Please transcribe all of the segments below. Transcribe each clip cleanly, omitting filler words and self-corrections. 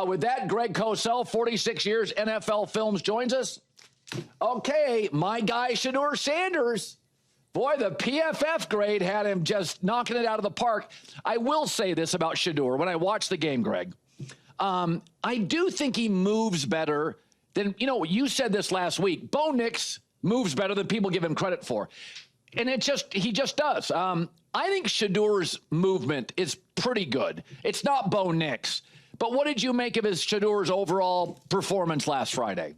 With that, Greg Cosell, 46 years, NFL Films, joins us. Okay, my guy, Shedeur Sanders. Boy, the PFF grade had him just knocking it out of the park. I will say this about Shedeur. When I watched the game, Greg, I do think he moves better than, you said this last week. Bo Nix moves better than people give him credit for. And he just does. I think Shedeur's movement is pretty good. It's not Bo Nix. But what did you make of Shedeur's overall performance last Friday?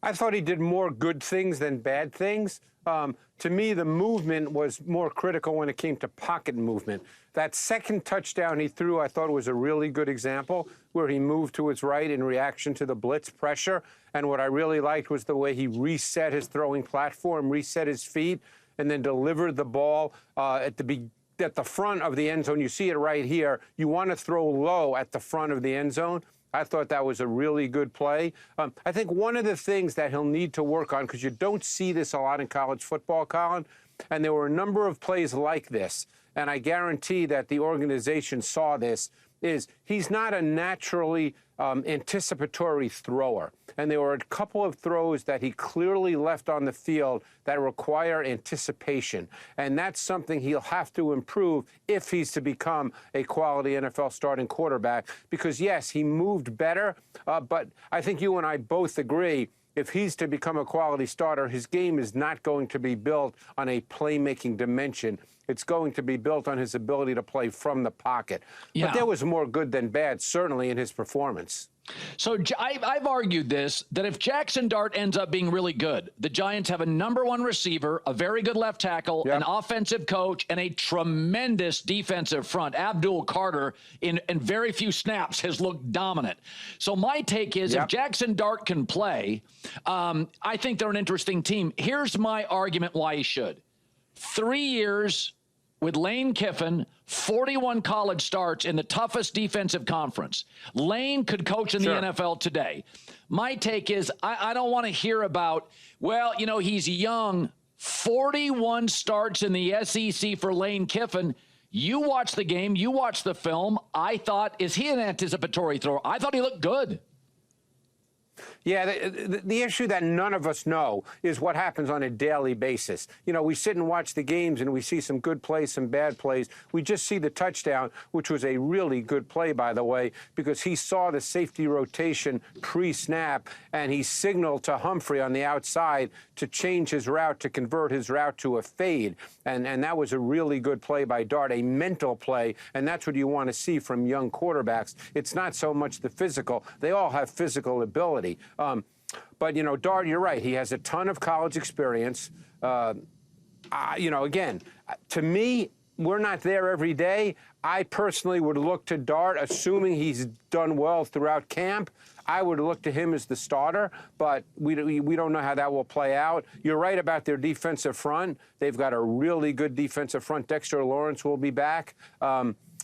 I thought he did more good things than bad things. To me, the movement was more critical when it came to pocket movement. That second touchdown he threw, I thought was a really good example, where he moved to his right in reaction to the blitz pressure. And what I really liked was the way he reset his throwing platform, reset his feet, and then delivered the ball at the front of the end zone. You see it right here. You want to throw low at the front of the end zone. I thought that was a really good play. I think one of the things that he'll need to work on, because you don't see this a lot in college football, Colin, and there were a number of plays like this, and I guarantee that the organization saw this, is he's not a naturally anticipatory thrower. And there were a couple of throws that he clearly left on the field that require anticipation. And that's something he'll have to improve if he's to become a quality NFL starting quarterback. Because, yes, he moved better, but I think you and I both agree, if he's to become a quality starter, his game is not going to be built on a playmaking dimension. It's going to be built on his ability to play from the pocket. Yeah. But there was more good than bad, certainly, in his performance. So I've argued this, that if Jackson Dart ends up being really good, the Giants have a #1 receiver, a very good left tackle, an offensive coach, and a tremendous defensive front. Abdul Carter, in very few snaps, has looked dominant. So my take is if Jackson Dart can play, I think they're an interesting team. Here's my argument why he should. 3 years with Lane Kiffin, 41 college starts in the toughest defensive conference. Lane could coach in the NFL today. My take is I don't want to hear about, well, he's young. 41 starts in the SEC for Lane Kiffin. You watch the game. You watch the film. I thought, is he an anticipatory thrower? I thought he looked good. Yeah, the issue that none of us know is what happens on a daily basis. We sit and watch the games and we see some good plays, some bad plays. We just see the touchdown, which was a really good play, by the way, because he saw the safety rotation pre-snap and he signaled to Humphrey on the outside to change his route, to convert his route to a fade. And that was a really good play by Dart, a mental play, and that's what you want to see from young quarterbacks. It's not so much the physical. They all have physical ability. But, Dart, you're right. He has a ton of college experience. Again, to me, we're not there every day. I personally would look to Dart, assuming he's done well throughout camp. I would look to him as the starter, but we don't know how that will play out. You're right about their defensive front. They've got a really good defensive front. Dexter Lawrence will be back.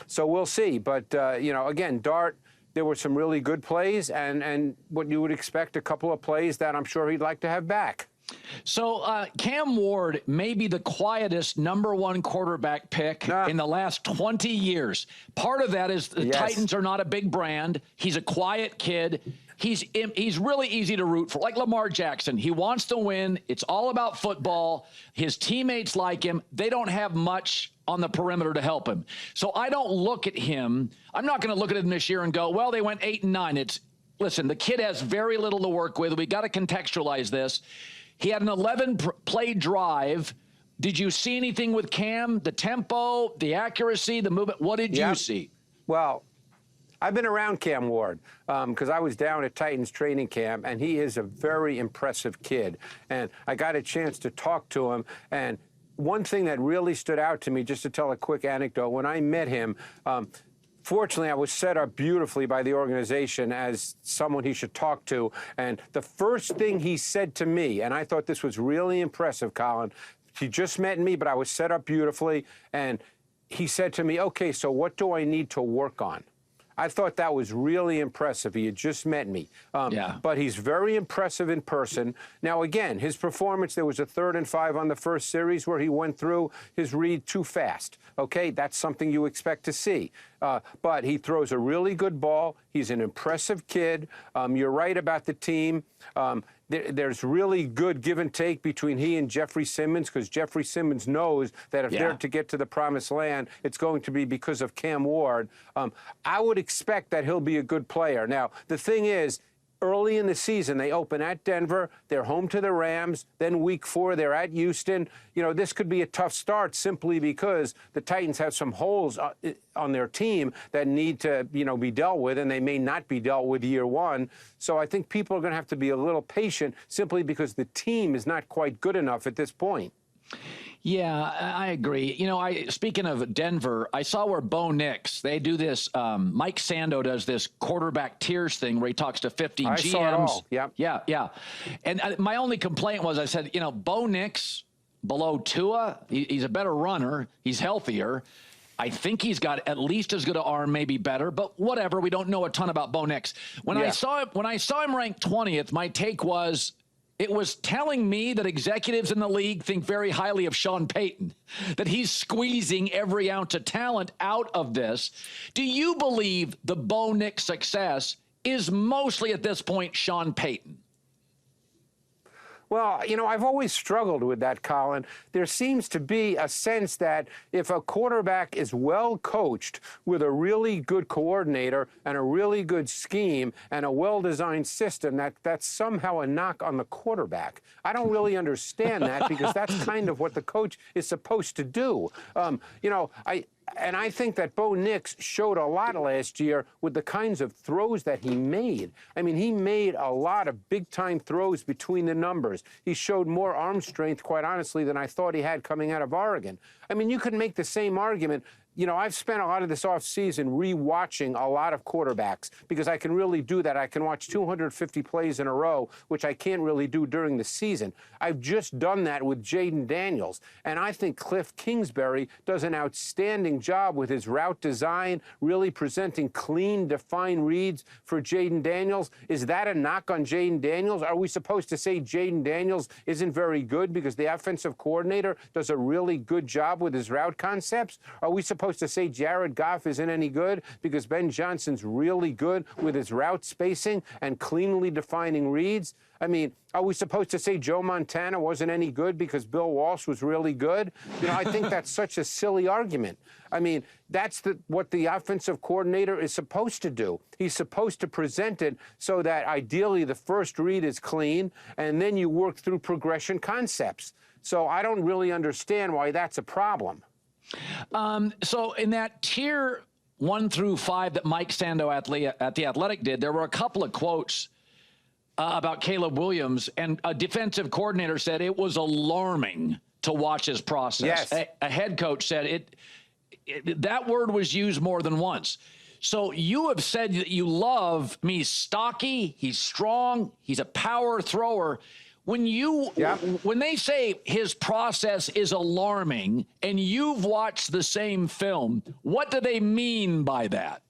So we'll see. But, again, Dart, there were some really good plays and what you would expect, a couple of plays that I'm sure he'd like to have back. So Cam Ward may be the quietest #1 quarterback pick in the last 20 years. Part of that is the Titans are not a big brand. He's a quiet kid. He's really easy to root for, like Lamar Jackson. He wants to win. It's all about football. His teammates like him. They don't have much on the perimeter to help him. So I don't look at him. I'm not going to look at him this year and go, well, they went 8-9. Listen, the kid has very little to work with. We got to contextualize this. He had an 11-play drive. Did you see anything with Cam? The tempo, the accuracy, the movement? What did you see? Well, I've been around Cam Ward because I was down at Titans training camp, and he is a very impressive kid. And I got a chance to talk to him, and one thing that really stood out to me, just to tell a quick anecdote, when I met him, fortunately, I was set up beautifully by the organization as someone he should talk to. And the first thing he said to me, and I thought this was really impressive, Colin, he just met me, but I was set up beautifully. And he said to me, okay, so what do I need to work on? I thought that was really impressive. He had just met me. But he's very impressive in person. Now, again, his performance, there was a 3rd and 5 on the first series where he went through his read too fast. Okay, that's something you expect to see. But he throws a really good ball. He's an impressive kid. You're right about the team. There's really good give and take between he and Jeffrey Simmons, because Jeffrey Simmons knows that if they're to get to the promised land, it's going to be because of Cam Ward. I would expect that he'll be a good player. Now, the thing is, early in the season, they open at Denver. They're home to the Rams. Then week 4, they're at Houston. You know, this could be a tough start simply because the Titans have some holes on their team that need to, be dealt with, and they may not be dealt with year 1. So I think people are going to have to be a little patient simply because the team is not quite good enough at this point. Yeah, I agree. Speaking of Denver, I saw where Bo Nix, they do this, Mike Sando does this quarterback tiers thing where he talks to 50 GMs. I saw it all. Yep. Yeah. And my only complaint was, I said, Bo Nix below Tua, he's a better runner. He's healthier. I think he's got at least as good an arm, maybe better, but whatever. We don't know a ton about Bo Nix. When I saw him ranked 20th, my take was, it was telling me that executives in the league think very highly of Sean Payton, that he's squeezing every ounce of talent out of this. Do you believe the Bo Nix success is mostly at this point Sean Payton? Well, I've always struggled with that, Colin. There seems to be a sense that if a quarterback is well coached with a really good coordinator and a really good scheme and a well-designed system, that's somehow a knock on the quarterback. I don't really understand that because that's kind of what the coach is supposed to do. And I think that Bo Nix showed a lot last year with the kinds of throws that he made. I mean, he made a lot of big-time throws between the numbers. He showed more arm strength, quite honestly, than I thought he had coming out of Oregon. I mean, you could make the same argument. I've spent a lot of this offseason rewatching a lot of quarterbacks because I can really do that. I can watch 250 plays in a row, which I can't really do during the season. I've just done that with Jaden Daniels, and I think Cliff Kingsbury does an outstanding job with his route design, really presenting clean, defined reads for Jaden Daniels. Is that a knock on Jaden Daniels? Are we supposed to say Jaden Daniels isn't very good because the offensive coordinator does a really good job with his route concepts? Are we supposed to say Jared Goff isn't any good because Ben Johnson's really good with his route spacing and cleanly defining reads? I mean, are we supposed to say Joe Montana wasn't any good because Bill Walsh was really good? I think that's such a silly argument. I mean, that's what the offensive coordinator is supposed to do. He's supposed to present it so that ideally the first read is clean, and then you work through progression concepts. So I don't really understand why that's a problem. So in that tier 1 through 5 that Mike Sando at The Athletic did, there were a couple of quotes about Caleb Williams, and a defensive coordinator said it was alarming to watch his process. Yes. A head coach said that word was used more than once. So you have said that you love him. He's stocky, he's strong, he's a power thrower. When they say his process is alarming and you've watched the same film, what do they mean by that?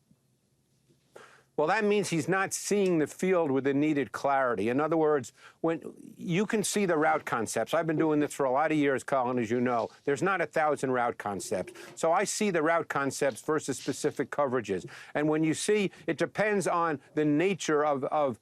Well, that means he's not seeing the field with the needed clarity. In other words, when you can see the route concepts. I've been doing this for a lot of years, Colin, as you know. There's not 1,000 route concepts. So I see the route concepts versus specific coverages. And when you see, it depends on the nature of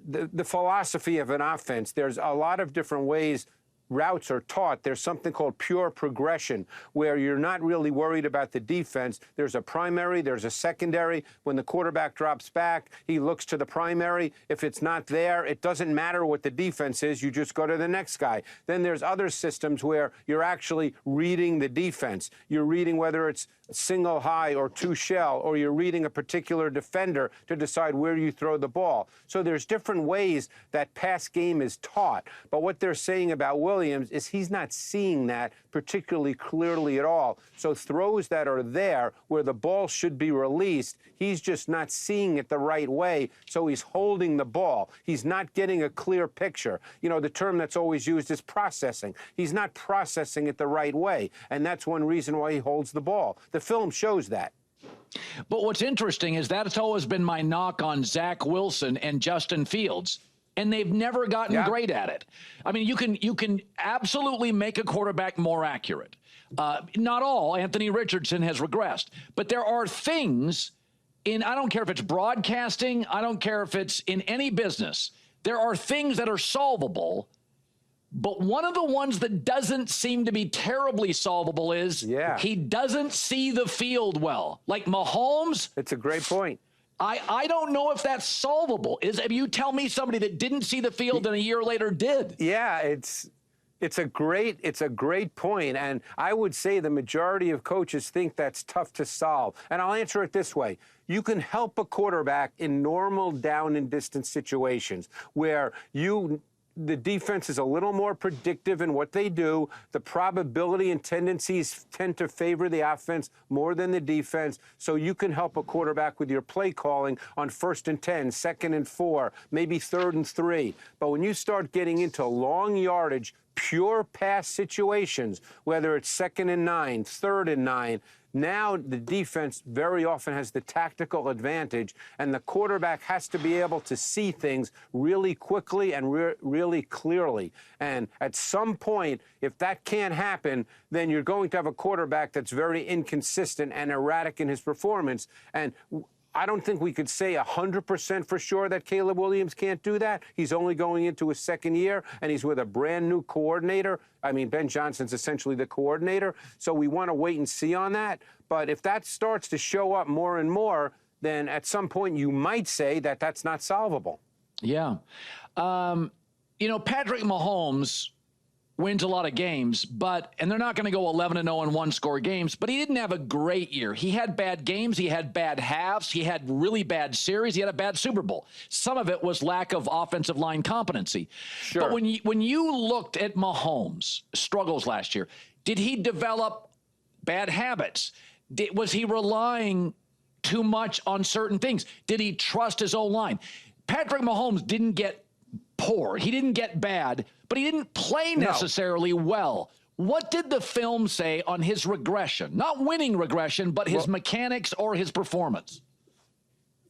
the philosophy of an offense. There's a lot of different ways routes are taught. There's something called pure progression, where you're not really worried about the defense. There's a primary, there's a secondary. When the quarterback drops back, he looks to the primary. If it's not there, it doesn't matter what the defense is. You just go to the next guy. Then there's other systems where you're actually reading the defense. You're reading whether it's single high or two shell, or you're reading a particular defender to decide where you throw the ball. So there's different ways that pass game is taught. But what they're saying about Williams is he's not seeing that particularly clearly at all. So throws that are there where the ball should be released, he's just not seeing it the right way. So he's holding the ball. He's not getting a clear picture. The term that's always used is processing. He's not processing it the right way. And that's one reason why he holds the ball. The film shows that. But what's interesting is that's always been my knock on Zach Wilson and Justin Fields, and they've never gotten great at it. I mean, you can absolutely make a quarterback more accurate. Not all. Anthony Richardson has regressed. But there are things I don't care if it's broadcasting, I don't care if it's in any business, there are things that are solvable. But one of the ones that doesn't seem to be terribly solvable is he doesn't see the field well. Like Mahomes. It's a great point. I don't know if that's solvable. If you tell me somebody that didn't see the field and a year later did. Yeah, it's a great point. And I would say the majority of coaches think that's tough to solve. And I'll answer it this way. You can help a quarterback in normal down and distance situations where the defense is a little more predictive in what they do. The probability and tendencies tend to favor the offense more than the defense. So you can help a quarterback with your play calling on 1st and 10, 2nd and 4, maybe 3rd and 3. But when you start getting into long yardage, pure pass situations, whether it's 2nd and 9, 3rd and 9, now the defense very often has the tactical advantage, and the quarterback has to be able to see things really quickly and really clearly. And at some point, if that can't happen, then you're going to have a quarterback that's very inconsistent and erratic in his performance. And I don't think we could say 100% for sure that Caleb Williams can't do that. He's only going into his 2nd year, and he's with a brand-new coordinator. I mean, Ben Johnson's essentially the coordinator, so we want to wait and see on that. But if that starts to show up more and more, then at some point you might say that that's not solvable. Yeah. Patrick Mahomes wins a lot of games, and they're not going to go 11-0 in one-score games, but he didn't have a great year. He had bad games. He had bad halves. He had really bad series. He had a bad Super Bowl. Some of it was lack of offensive line competency. Sure. But when you looked at Mahomes' struggles last year, did he develop bad habits? Was he relying too much on certain things? Did he trust his O-line? Patrick Mahomes didn't get poor. He didn't get bad, but he didn't play necessarily well. What did the film say on his regression? Not winning regression, but his mechanics or his performance?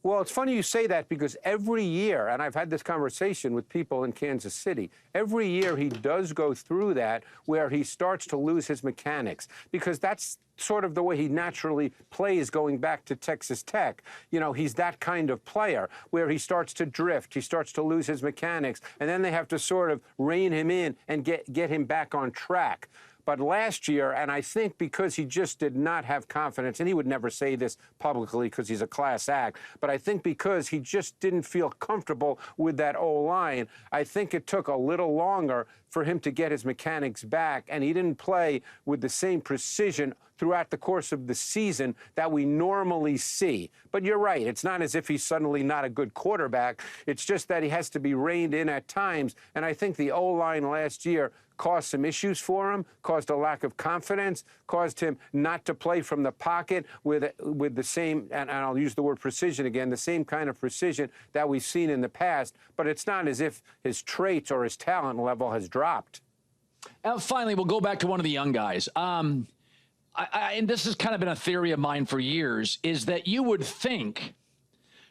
Well, it's funny you say that because every year, and I've had this conversation with people in Kansas City, every year he does go through that where he starts to lose his mechanics because that's sort of the way he naturally plays going back to Texas Tech. He's that kind of player where he starts to drift, he starts to lose his mechanics, and then they have to sort of rein him in and get him back on track. But last year, and I think because he just did not have confidence, and he would never say this publicly because he's a class act, but I think because he just didn't feel comfortable with that O-line, I think it took a little longer for him to get his mechanics back, and he didn't play with the same precision throughout the course of the season that we normally see. But you're right. It's not as if he's suddenly not a good quarterback. It's just that he has to be reined in at times. And I think the O-line last year caused some issues for him, caused a lack of confidence, caused him not to play from the pocket with the same, and I'll use the word precision again, the same kind of precision that we've seen in the past. But it's not as if his traits or his talent level has dropped. Finally, we'll go back to one of the young guys. And this has kind of been a theory of mine for years, is that you would think,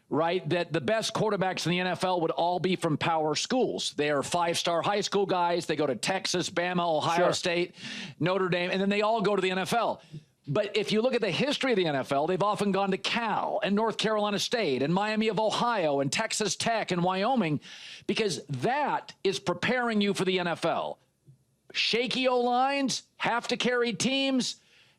right, that the best quarterbacks in the NFL would all be from power schools. They are 5-star high school guys. They go to Texas, Bama, Ohio State, Notre Dame, and then they all go to the NFL. But if you look at the history of the NFL, they've often gone to Cal and North Carolina State and Miami of Ohio and Texas Tech and Wyoming, because that is preparing you for the NFL. Shaky O-lines, have to carry teams,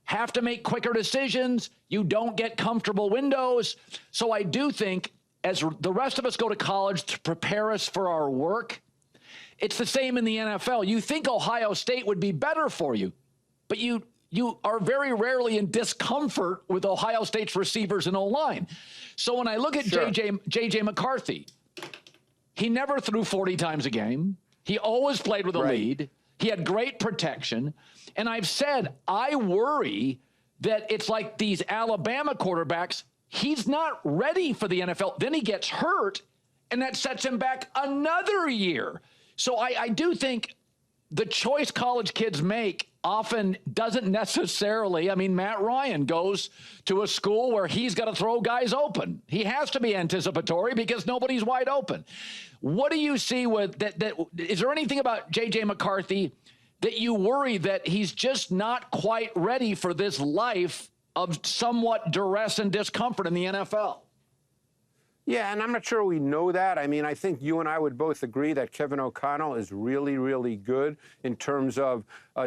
have to make quicker decisions. You don't get comfortable windows. So I do think as the rest of us go to college to prepare us for our work, it's the same in the NFL. You think Ohio State would be better for you, but you are very rarely in discomfort with Ohio State's receivers and O-line. So when I look at J.J. McCarthy, he never threw 40 times a game. He always played with a lead. He had great protection. And I've said, I worry that it's like these Alabama quarterbacks. He's not ready for the NFL. Then he gets hurt, and that sets him back another year. So I do think the choice college kids make often doesn't necessarily, Matt Ryan goes to a school where he's got to throw guys open. He has to be anticipatory because nobody's wide open. What do you see with that? Is there anything about J.J. McCarthy that you worry that he's just not quite ready for this life of somewhat duress and discomfort in the NFL. Yeah, and I'm not sure we know that. I mean, I think you and I would both agree that Kevin O'Connell is really, really good in terms of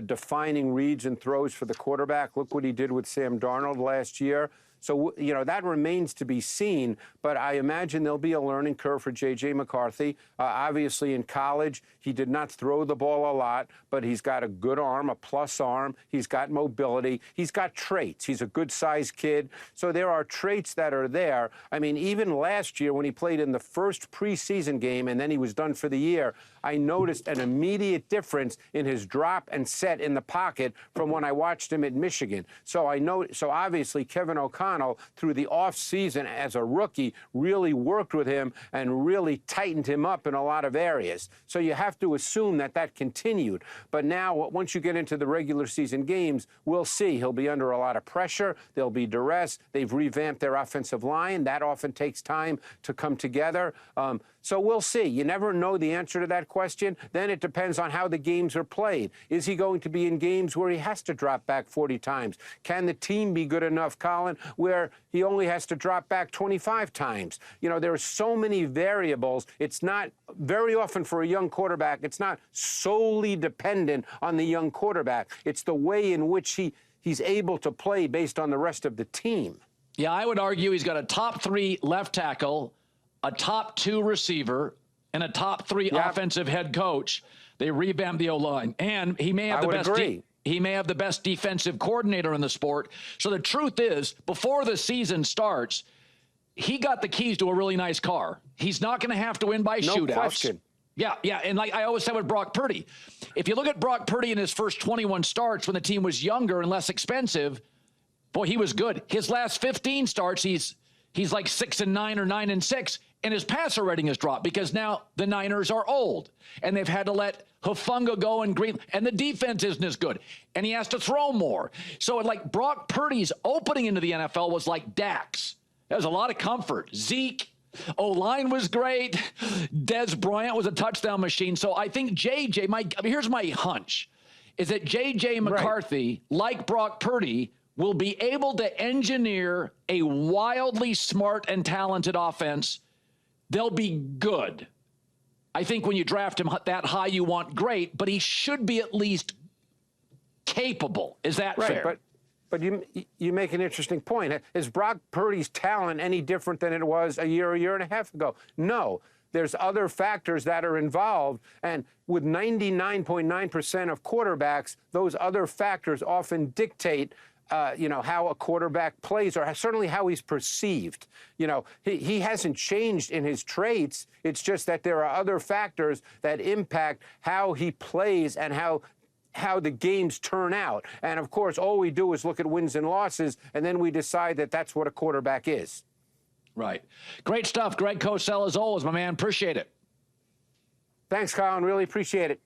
defining reads and throws for the quarterback. Look what he did with Sam Darnold last year. So, you know, that remains to be seen, but I imagine there'll be a learning curve for J.J. McCarthy. Obviously, in college, he did not throw the ball a lot, but he's got a good arm, a plus arm. He's got mobility. He's got traits. He's a good-sized kid. So there are traits that are there. I mean, even last year when he played in the first preseason game and then he was done for the year, I noticed an immediate difference in his drop and set in the pocket from when I watched him at Michigan. So obviously Kevin O'Connell, through the offseason as a rookie, really worked with him and really tightened him up in a lot of areas. So you have to assume that that continued. But now, once you get into the regular season games, we'll see. He'll be under a lot of pressure. There'll be duress. They've revamped their offensive line. That often takes time to come together. So we'll see. You never know the answer to that question. Then it depends on how the games are played. Is he going to be in games where he has to drop back 40 times? Can the team be good enough, Colin, where he only has to drop back 25 times? You know, there are so many variables. It's not very often for a young quarterback, it's not solely dependent on the young quarterback. It's the way in which he's able to play based on the rest of the team. Yeah, I would argue he's got a top 3 left tackle, a top 2 receiver, and a top 3 offensive head coach. They revamped the O-line, and he may have he may have the best defensive coordinator in the sport. So the truth is, before the season starts, he got the keys to a really nice car. He's not going to have to win by shootouts. No question. Yeah, and like I always said with Brock Purdy, if you look at Brock Purdy in his first 21 starts when the team was younger and less expensive, boy, he was good. His last 15 starts, he's like 6-9 or 9-6. And his passer rating has dropped because now the Niners are old and they've had to let Hufanga go and Green, and the defense isn't as good, and he has to throw more. So like Brock Purdy's opening into the NFL was like Dak's. There was a lot of comfort. Zeke, O-line was great. Des Bryant was a touchdown machine. So I think here's my hunch, is that J.J. McCarthy, like Brock Purdy, will be able to engineer a wildly smart and talented offense. They'll be good. I think when you draft him that high, you want great, but he should be at least capable. Is that fair? But you make an interesting point. Is Brock Purdy's talent any different than it was a year and a half ago? No. There's other factors that are involved, and with 99.9% of quarterbacks, those other factors often dictate how a quarterback plays, or certainly how he's perceived. You know, he hasn't changed in his traits. It's just that there are other factors that impact how he plays and how the games turn out. And, of course, all we do is look at wins and losses, and then we decide that that's what a quarterback is. Right. Great stuff. Greg Cosell, as always, my man. Appreciate it. Thanks, Colin. Really appreciate it.